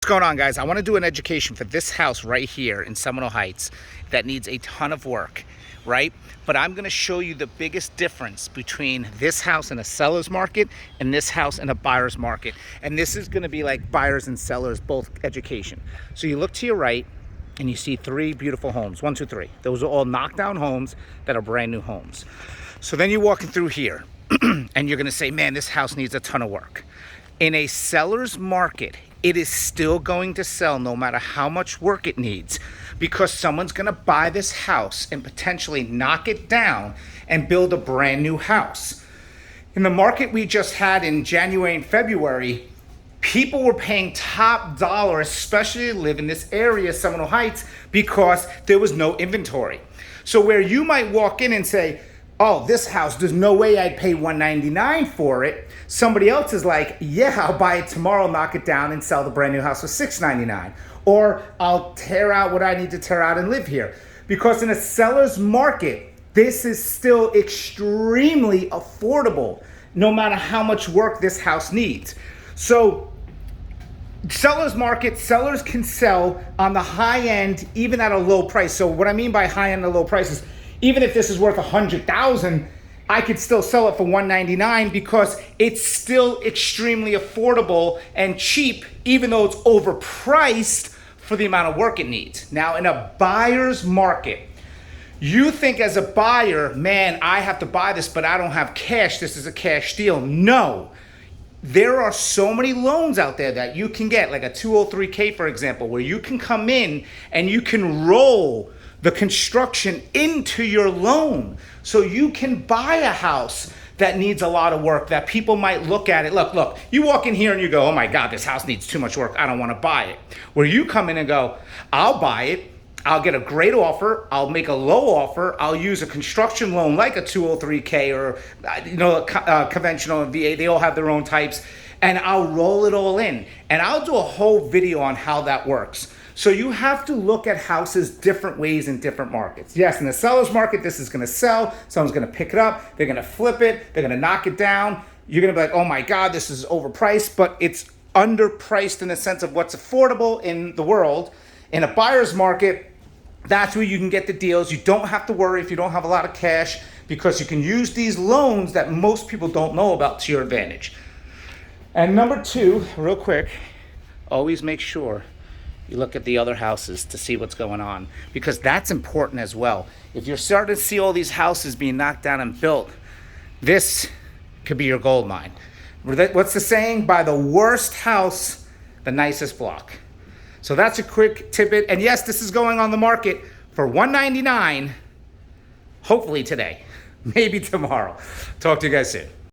going on, guys? I want to do an education for this house right here in Seminole Heights that needs a ton of work, right? But I'm going to show you the biggest difference between this house in a seller's market and this house in a buyer's market. And this is going to be like buyers and sellers, both education. So you look to your right and you see three beautiful homes. 1, 2, 3. Those are all knockdown homes that are brand new homes. So then you're walking through here and you're going to say, man, this house needs a ton of work. In a seller's market, it is still going to sell no matter how much work it needs, because someone's going to buy this house and potentially knock it down and build a brand new house. In the market we just had in January and February, people were paying top dollar, especially to live in this area, Seminole Heights, because there was no inventory. So where you might walk in and say, oh, this house, there's no way I'd pay $199 for it. Somebody else is like, yeah, I'll buy it tomorrow, knock it down, and sell the brand new house for $699. Or I'll tear out what I need to tear out and live here. Because in a seller's market, this is still extremely affordable, no matter how much work this house needs. So seller's market, sellers can sell on the high end, even at a low price. So what I mean by high end and low price is, even if this is worth $100,000, I could still sell it for $199 because it's still extremely affordable and cheap, even though it's overpriced for the amount of work it needs. Now, in a buyer's market, you think as a buyer, man, I have to buy this, but I don't have cash. This is a cash deal. No. There are so many loans out there that you can get, like a 203K, for example, where you can come in and you can roll the construction into your loan. So you can buy a house that needs a lot of work, that people might look at it. Look, you walk in here and you go, oh my God, this house needs too much work. I don't want to buy it. Where you come in and go, I'll buy it. I'll get a great offer. I'll make a low offer. I'll use a construction loan like a 203K or a conventional VA. They all have their own types. And I'll roll it all in. And I'll do a whole video on how that works. So you have to look at houses different ways in different markets. Yes, in the seller's market, this is going to sell. Someone's going to pick it up. They're going to flip it. They're going to knock it down. You're going to be like, oh my God, this is overpriced. But it's underpriced in the sense of what's affordable in the world. In a buyer's market, that's where you can get the deals. You don't have to worry if you don't have a lot of cash, because you can use these loans that most people don't know about to your advantage. And number 2, real quick, always make sure you look at the other houses to see what's going on, because that's important as well. If you're starting to see all these houses being knocked down and built, this could be your gold mine. What's the saying? Buy the worst house, the nicest block. So that's a quick tidbit. And yes, this is going on the market for $199, hopefully today, maybe tomorrow. Talk to you guys soon.